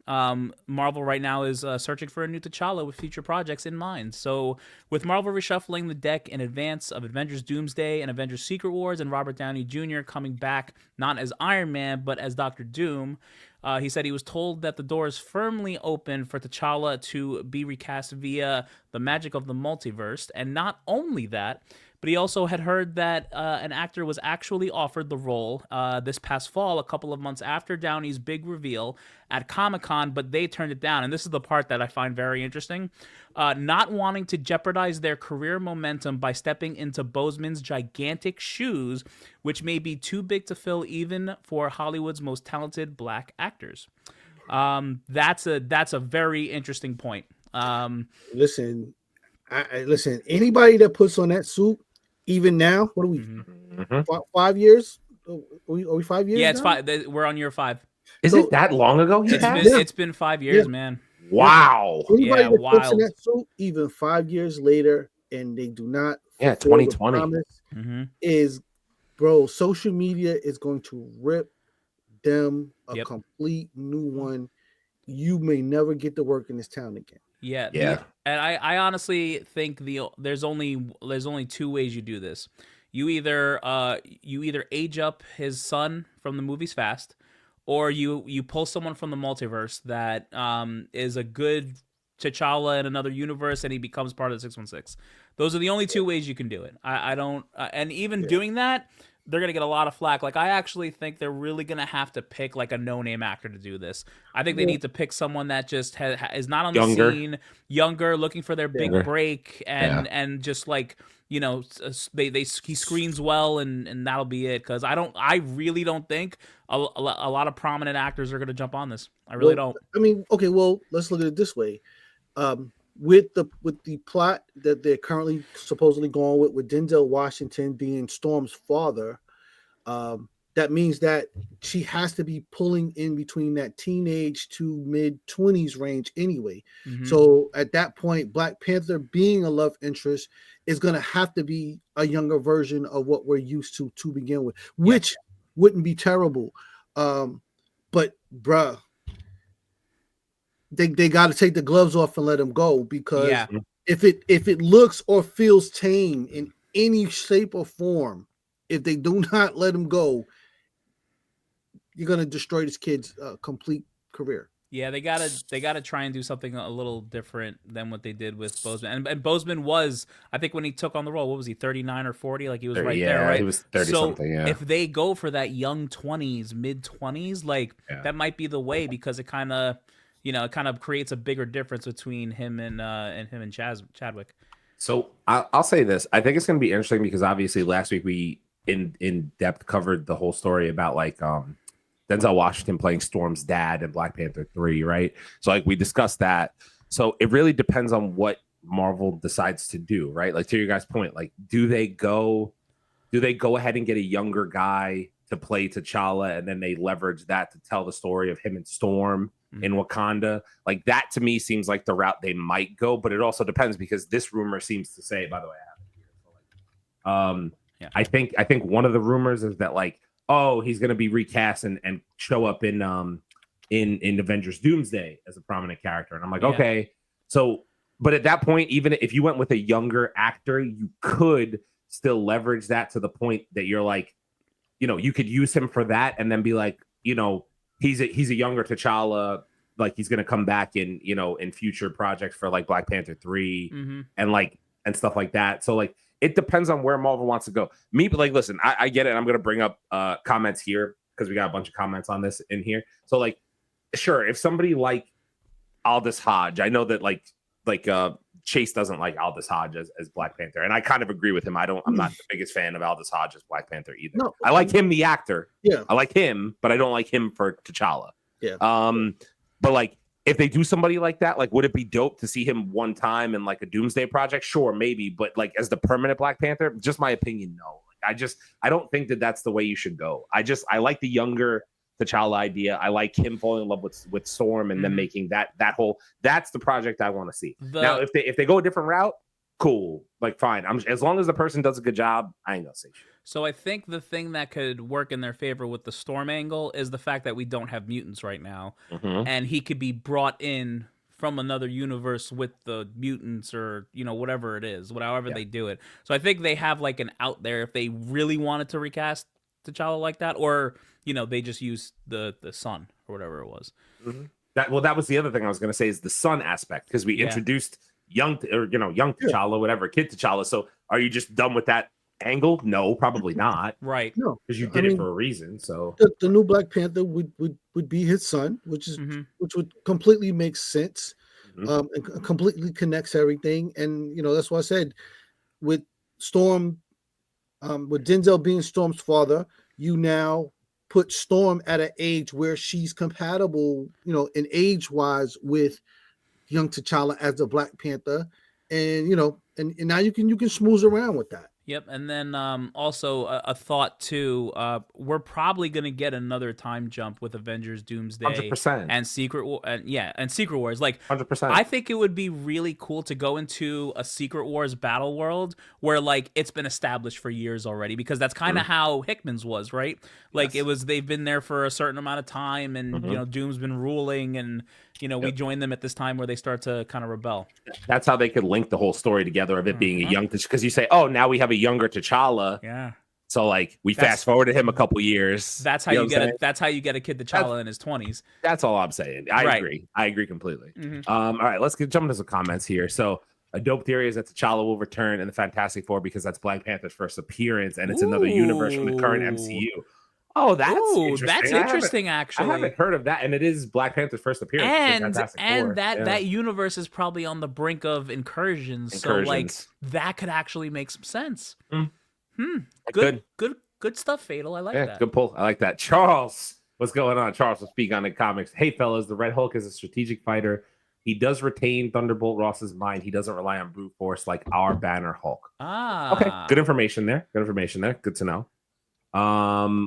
Marvel right now is searching for a new T'Challa with future projects in mind. So, with Marvel reshuffling the deck in advance of Avengers Doomsday and Avengers Secret Wars, and Robert Downey Jr. coming back not as Iron Man but as Doctor Doom, he said he was told that the door is firmly open for T'Challa to be recast via the magic of the multiverse. And not only that, but he also had heard that an actor was actually offered the role this past fall, a couple of months after Downey's big reveal at Comic-Con, but they turned it down. And this is the part that I find very interesting. Not wanting to jeopardize their career momentum by stepping into Boseman's gigantic shoes, which may be too big to fill even for Hollywood's most talented black actors. That's a very interesting point. Listen, listen. Anybody that puts on that suit, even now, what are we? 5 years? Are we 5 years? Yeah, it's now? 5. We're on year 5. Is it that long ago? It's been 5 years, man. Wow. Anybody Yeah, that puts in wild. that suit, even 5 years later, and they do not. Yeah, fulfill the 2020 promise, is, bro. Social media is going to rip them a complete new one. You may never get to work in this town again. Yeah. And I honestly think there's only two ways you do this. You either age up his son from the movies fast, or you pull someone from the multiverse that is a good T'Challa in another universe, and he becomes part of the 616. Those are the only two ways you can do it. I don't, and even doing that, they're gonna get a lot of flack. Like, I actually think they're really gonna have to pick like a no-name actor to do this. I think they need to pick someone that just is not on the scene, younger, looking for their big break, and just like, you know, he screens well, and that'll be it. Because I really don't think a lot of prominent actors are gonna jump on this. I really don't. I mean, okay, well, let's look at it this way. With the plot that they're currently supposedly going with Denzel Washington being Storm's father, that means that she has to be pulling in between that teenage to mid-20s range anyway. So at that point, Black Panther being a love interest is going to have to be a younger version of what we're used to begin with, which wouldn't be terrible. But bruh, they got to take the gloves off and let him go, because if it looks or feels tame in any shape or form, if they do not let him go, you're gonna destroy this kid's complete career. Yeah, they gotta try and do something a little different than what they did with Boseman. And Boseman was, I think, when he took on the role, what was he, 39 or 40? Like, he was right there, right? He was 30 something. Yeah. If they go for that young 20s, mid 20s, like that might be the way, because it kind of, it kind of creates a bigger difference between him and Chadwick. So I'll say this: I think it's going to be interesting, because obviously last week we in depth covered the whole story about like Denzel Washington playing Storm's dad in Black Panther 3, right? So like we discussed that. So it really depends on what Marvel decides to do, right? Like, to your guys' point, like do they go ahead and get a younger guy to play T'Challa, and then they leverage that to tell the story of him and Storm in Wakanda? Like, that to me seems like the route they might go, but it also depends, because this rumor seems to say, by the way, I have it here. So like, I think one of the rumors is that like, oh, he's going to be recast and show up in Avengers Doomsday as a prominent character. And I'm like, okay. So, but at that point, even if you went with a younger actor, you could still leverage that to the point that you're like, you could use him for that, and then be like, he's a younger T'Challa, like he's going to come back in, in future projects for like Black Panther 3 and stuff like that. So like, it depends on where Marvel wants to go. But like, listen, I get it. I'm going to bring up comments here, because we got a bunch of comments on this in here. So like, sure, if somebody like Aldous Hodge, I know that like Chase doesn't like Aldous Hodge as Black Panther, and I kind of agree with him. I'm not the biggest fan of Aldous Hodge as Black Panther either. No, I like him, the actor. Yeah, I like him, but I don't like him for T'Challa. Yeah. But like, if they do somebody like that, like, would it be dope to see him one time in like a Doomsday project? Sure, maybe. But like, as the permanent Black Panther, just my opinion, no. Like, I don't think that that's the way you should go. I like the younger T'Challa idea. I like him falling in love with Storm, and then making that's the project I want to see. Now, if they go a different route, cool. Like, fine. As long as the person does a good job, I ain't gonna say shit. So I think the thing that could work in their favor with the Storm angle is the fact that we don't have mutants right now, and he could be brought in from another universe with the mutants, or whatever it is, however they do it. So I think they have like an out there if they really wanted to recast T'Challa like that, or they just use the sun or whatever it was. That was the other thing I was going to say is the son aspect, because we introduced young T'Challa, whatever, kid T'Challa. So are you just done with that angle? No, probably not. Right. No, because you did it for a reason. So the new Black Panther would be his son, which would completely make sense, and completely connects everything. And that's why I said with Storm, with Denzel being Storm's father, you now put Storm at an age where she's compatible, in age wise with young T'Challa as the Black Panther, and and now you can smooth around with that. Yep, and then also a thought too. We're probably gonna get another time jump with Avengers Doomsday 100%. and Secret War, and Secret Wars. Like 100%. I think it would be really cool to go into a Secret Wars battle world where like it's been established for years already, because that's kind of how Hickman's was, right? Like they've been there for a certain amount of time, and Doom's been ruling, and we join them at this time where they start to kind of rebel. That's how they could link the whole story together of it being a young, because you say, oh, now we have a younger T'Challa. Yeah. So like we fast forwarded him a couple years. That's how you get it. That's how you get a kid T'Challa in his 20s. That's all I'm saying. I agree. I agree completely. All right, let's jump into some comments here. So a dope theory is that T'Challa will return in the Fantastic Four because that's Black Panther's first appearance, and it's another universe from the current MCU. Oh, that's interesting. That's interesting. Actually, I haven't heard of that, and it is Black Panther's first appearance. And that universe is probably on the brink of incursions. So like that could actually make some sense. Good stuff, Fatal. I like that. Good pull. I like that. Charles, what's going on? Charles will speak on the comics. Hey, fellas, the Red Hulk is a strategic fighter. He does retain Thunderbolt Ross's mind. He doesn't rely on brute force like our Banner Hulk. Okay, good information there. Good to know.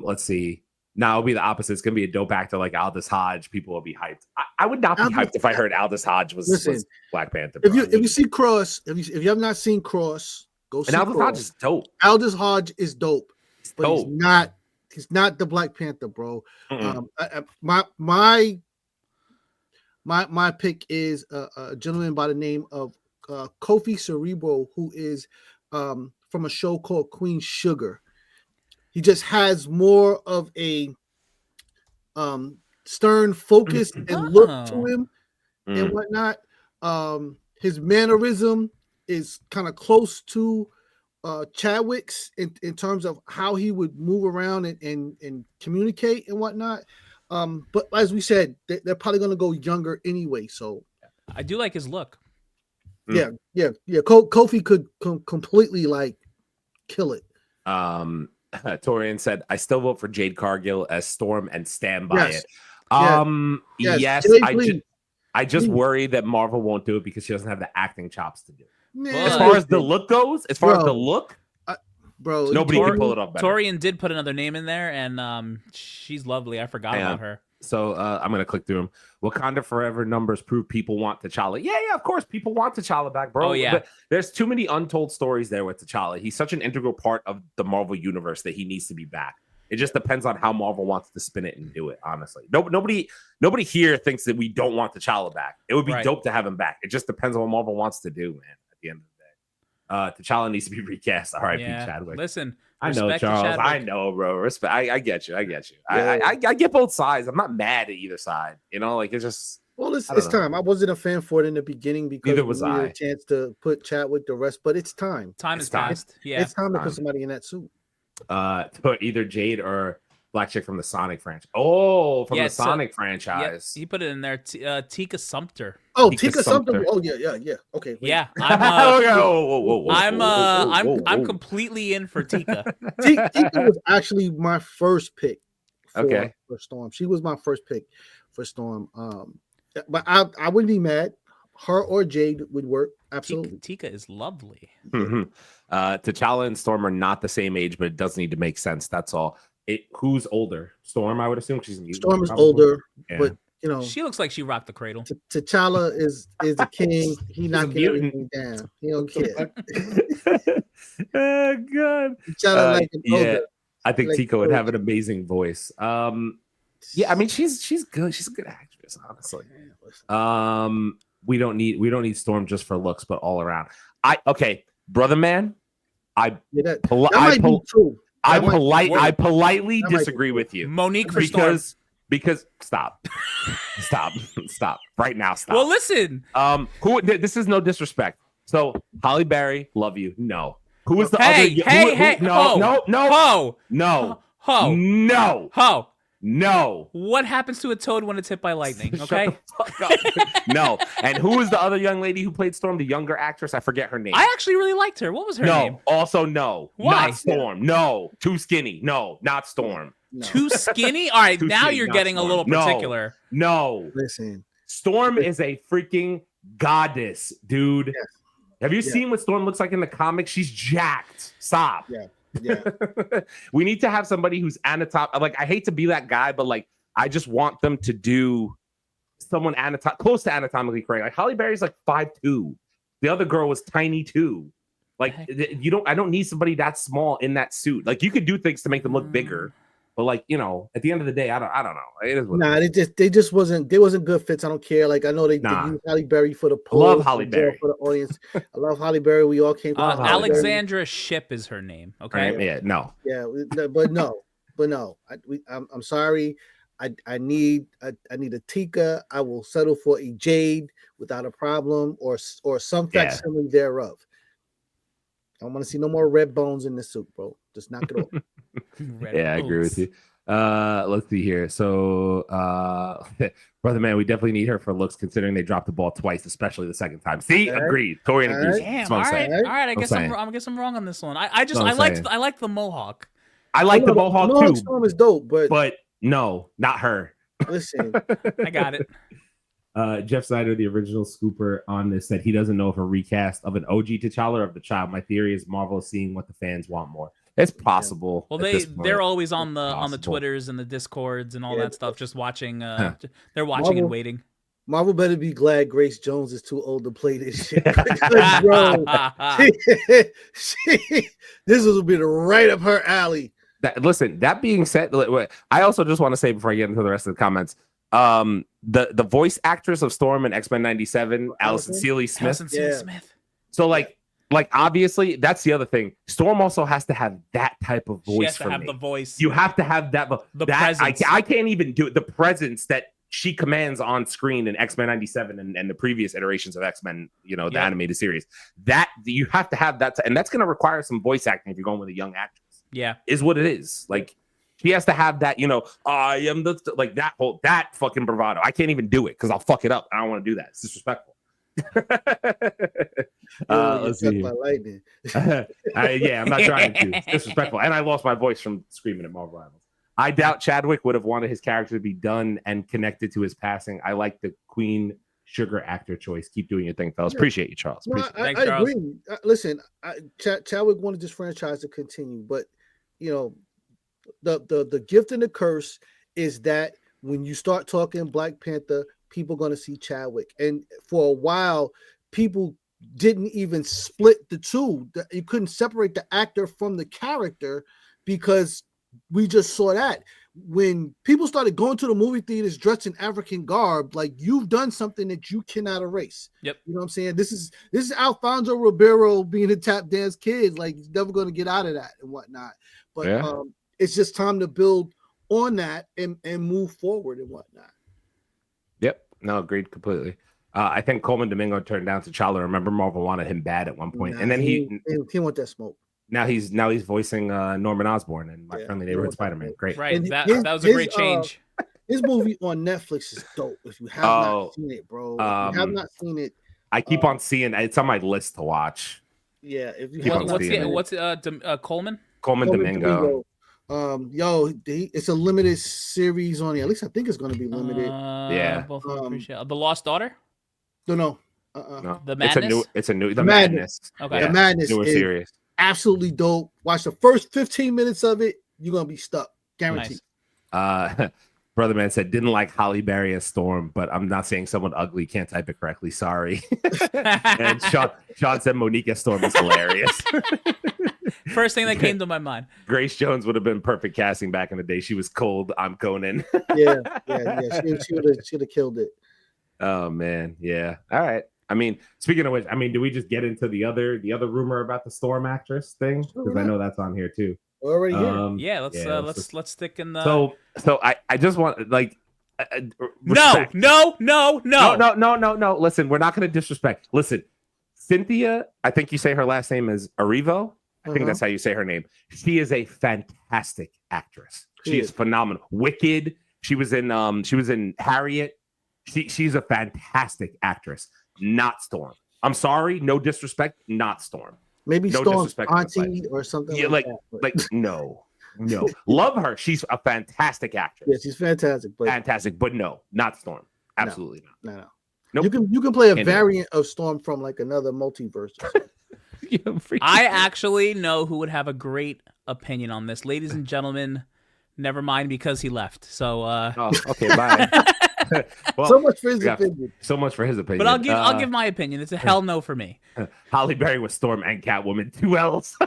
Let's see. Now it'll be the opposite. It's gonna be a dope actor like Aldous Hodge. People will be hyped. I would not be hyped if I heard Aldous Hodge was Black Panther. Bro. If you see Cross, if you have not seen Cross, go see. And Aldous Hodge is dope. Aldous Hodge is dope, but he's not the Black Panther, bro. My pick is a gentleman by the name of Kofi Cerebro, who is from a show called Queen Sugar. He just has more of a stern focus and look to him and whatnot. His mannerism is kind of close to Chadwick's in terms of how he would move around and communicate and whatnot. But as we said, they're probably going to go younger anyway. So I do like his look. Yeah. Kofi could completely like kill it. Torian said, I still vote for Jade Cargill as Storm and stand by it. Yes, I just worry that Marvel won't do it because she doesn't have the acting chops to do it. As far as the look goes, nobody can pull it off better. Torian did put another name in there, and she's lovely. I forgot about her. So I'm going to click through them. Wakanda Forever numbers prove people want T'Challa. Yeah, of course. People want T'Challa back, bro. Oh, yeah. But there's too many untold stories there with T'Challa. He's such an integral part of the Marvel universe that he needs to be back. It just depends on how Marvel wants to spin it and do it, honestly. Nobody here thinks that we don't want T'Challa back. It would be dope to have him back. It just depends on what Marvel wants to do, man, at the end of the day. T'Challa needs to be recast. R.I.P. Chadwick. Listen, I know, Charles. I know, bro. Respect. I get you. Yeah. I get both sides. I'm not mad at either side. It's just. Well, it's time. I wasn't a fan for it in the beginning because neither was I. A chance to put Chadwick to rest, but it's time. Time is passed. Yeah, it's time to put somebody in that suit. To put either Jade or Black Chick from the Sonic franchise. Oh, from the Sonic franchise. He put it in there. Tika Sumpter. Oh, Tika Sumpter. Oh, yeah. Okay. Wait. Yeah. I'm completely in for Tika. Tika was actually my first pick for Storm. She was my first pick for Storm. But I wouldn't be mad. Her or Jade would work. Absolutely. Tika is lovely. T'Challa and Storm are not the same age, but it does need to make sense. That's all. Who's older? Storm, I would assume. She's Storm is older, but you know, She looks like she rocked the cradle. T'Challa is the king. He knocking mutant. everything down. He don't care. Oh god. T'Challa like an ogre. I think Like Tico would have an amazing voice. Yeah, I mean she's good. She's a good actress, honestly. We don't need Storm just for looks, but all around. Brother man. I politely disagree with you. Monique for Storm. Because stop right now. Stop. Well, listen. This is no disrespect. So Halle Berry, love you. No. Who is the No. What happens to a toad when it's hit by lightning? Okay. No. And who was the other young lady who played Storm? The younger actress. I forget her name. I actually really liked her. What was her name? Also no. Why? Not Storm. No. Too skinny. No. Not Storm. No. Too skinny? All right. Now you're getting Storm. a little particular. No. Listen. Storm is a freaking goddess, dude. Yes. Have you seen what Storm looks like in the comics? She's jacked. Stop. Yeah. We need to have somebody who's like, I hate to be that guy, but like, I just want them to do someone close to anatomically correct. Like Halle Berry's like 5'2". The other girl was tiny too. Like I don't need somebody that small in that suit. Like you could do things to make them look bigger, but like, at the end of the day, I don't know. It is they just wasn't good fits. I don't care. Like I know they used Halle Berry for the poll. I love Halle Berry for the audience. I love Halle Berry. We all came from Alexandra Shipp is her name. Okay. Right? Yeah. No. Yeah, but no. I'm sorry. I need a Tika. I will settle for a Jade without a problem, or some facsimile thereof. I don't want to see no more red bones in the suit, bro. Just knock it off. I agree with you. Let's see here. So, brother man, we definitely need her for looks, considering they dropped the ball twice, especially the second time. See, agreed. Torian agrees. Damn. All right. I guess I'm wrong on this one. I like the mohawk. I like the mohawk too. Storm is dope, but no, not her. Listen, I got it. Jeff Snyder, the original scooper on this, said he doesn't know if a recast of an OG T'Challa or of the child. My theory is Marvel is seeing what the fans want more. It's possible. Well, they're always on the Twitters and the Discords and all that stuff, just watching. They're watching and waiting. Marvel better be glad Grace Jones is too old to play this shit. Bro, this will be right up her alley. That being said, I also just want to say before I get into the rest of the comments, the voice actress of Storm in X-Men 97, Alison Seeley Smith. So like obviously that's the other thing. Storm also has to have that type of voice. She has to have the voice. You have to have that. Presence. I can't even do it. The presence that she commands on screen in X-Men 97 and the previous iterations of X-Men, the animated series. That you have to have that, and that's going to require some voice acting if you're going with a young actress. Yeah, is what it is. Like she has to have that. I am that fucking bravado. I can't even do it because I'll fuck it up. I don't want to do that. It's disrespectful. Let's see. I'm not trying to. It's disrespectful, and I lost my voice from screaming at Marvel Rivals. I doubt Chadwick would have wanted his character to be done and connected to his passing. I like the Queen Sugar actor choice. Keep doing your thing, fellas. Appreciate you, Charles. I agree. Listen, Chadwick wanted this franchise to continue, but the gift and the curse is that when you start talking Black Panther, people are going to see Chadwick. And for a while, people didn't even split the two. You couldn't separate the actor from the character because we just saw that. When people started going to the movie theaters dressed in African garb, like you've done something that you cannot erase. Yep. You know what I'm saying? This is Alfonso Ribeiro being a tap dance kid. Like he's never going to get out of that and whatnot. But it's just time to build on that and move forward and whatnot. Yep. No, agreed completely. I think Coleman Domingo turned down T'Challa. Remember, Marvel wanted him bad at one point, and then he want that smoke. Now he's voicing Norman Osborn in My Friendly Neighborhood Spider-Man. Great, right? That was a great change. His movie on Netflix is dope. If you have not seen it, bro, if you have not seen it, I keep on seeing it. It's on my list to watch. Yeah, if you what's Coleman Domingo. It's a limited series on it. At least I think it's going to be limited. Both appreciate The Lost Daughter. No. The Madness. It's a new Madness. Okay, The Madness newer series. Absolutely dope. Watch the first 15 minutes of it. You're gonna be stuck, guaranteed. Nice. Brother Man said, didn't like Halle Berry as Storm, but I'm not saying someone ugly can't type it correctly. Sorry. And Sean said Monique as Storm is hilarious. First thing that came to my mind. Grace Jones would have been perfect casting back in the day. She was cold. I'm Conan. Yeah. She would have killed it. Oh man, yeah. All right. I mean, speaking of which, I mean, do we just get into the other rumor about the Storm actress thing? Because I know that's on here too. We're already here. Yeah, let's stick in the. So I just want like. No. Listen, we're not going to disrespect. Listen, Cynthia, I think you say her last name is Erivo. I think that's how you say her name. She is a fantastic actress. She is phenomenal. Wicked. She was in Harriet. She's a fantastic actress. Not Storm. I'm sorry, no disrespect. Not Storm. Maybe no Storm's auntie or something. Yeah, no. Love her. She's a fantastic actress. Yeah, she's fantastic. But no, not Storm. Absolutely not. No. Nope. You can play a variant of Storm from like another multiverse. I actually know who would have a great opinion on this, ladies and gentlemen. Never mind because he left. So. Okay. Bye. Well, so much for his opinion. So much for his opinion. But I'll give my opinion. It's a hell no for me. Halle Berry was Storm and Catwoman. 2 L's.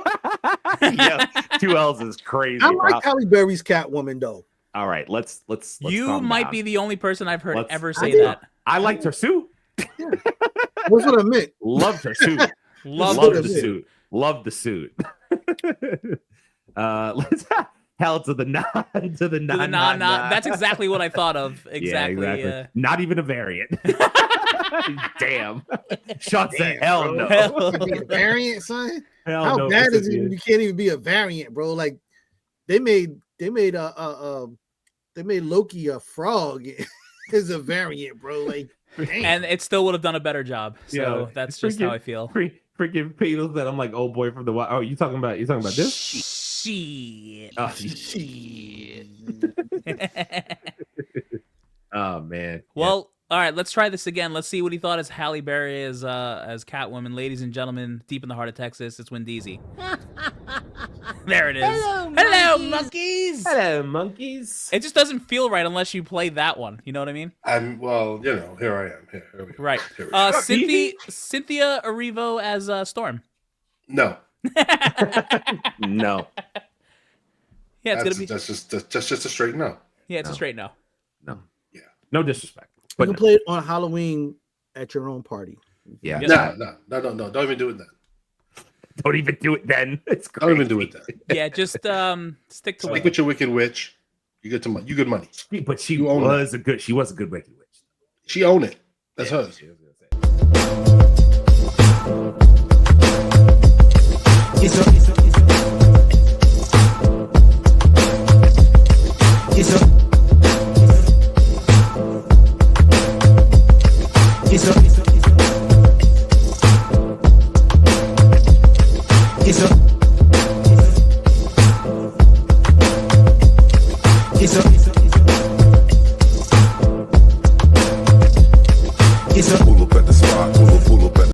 Yeah, 2 L's is crazy. I like Halle Berry's Catwoman though. All right, let's you might be the only person I've heard ever say that. I liked her suit. Yeah. That's what I meant. Loved her suit. Loved the suit. Let's hell to the non. That's exactly what I thought of. Exactly. Yeah, exactly. Not even a variant. Damn. Sean said, hell no. Be a variant, son? How no, bad is it? You can't even be a variant, bro. Like they made Loki a frog as a variant, bro. Like, damn. And it still would have done a better job. So that's just how I feel. Freaking Beatles that I'm like, oh boy from the wild. Oh, you talking about this? Shit. Oh, shit. Oh man. Well, all right, let's try this again. Let's see what he thought as Halle Berry as Catwoman. Ladies and gentlemen, deep in the heart of Texas, it's Wendeezy. There it is. Hello, monkeys. Hello, monkeys. It just doesn't feel right unless you play that one. You know what I mean? Well, here I am. Here we go. Right. Cynthia Erivo as Storm. No. No. Yeah, it's gonna be. That's just a straight no. Yeah, it's a straight no. No. Yeah. No disrespect. But you can play it on Halloween at your own party. Yeah. No. Don't even do it then. Don't even do it then. It's crazy. Don't even do it then. Yeah, just stick to Stick with your Wicked Witch. You get you good money. But she was a good Wicked Witch. She owned it. That's hers.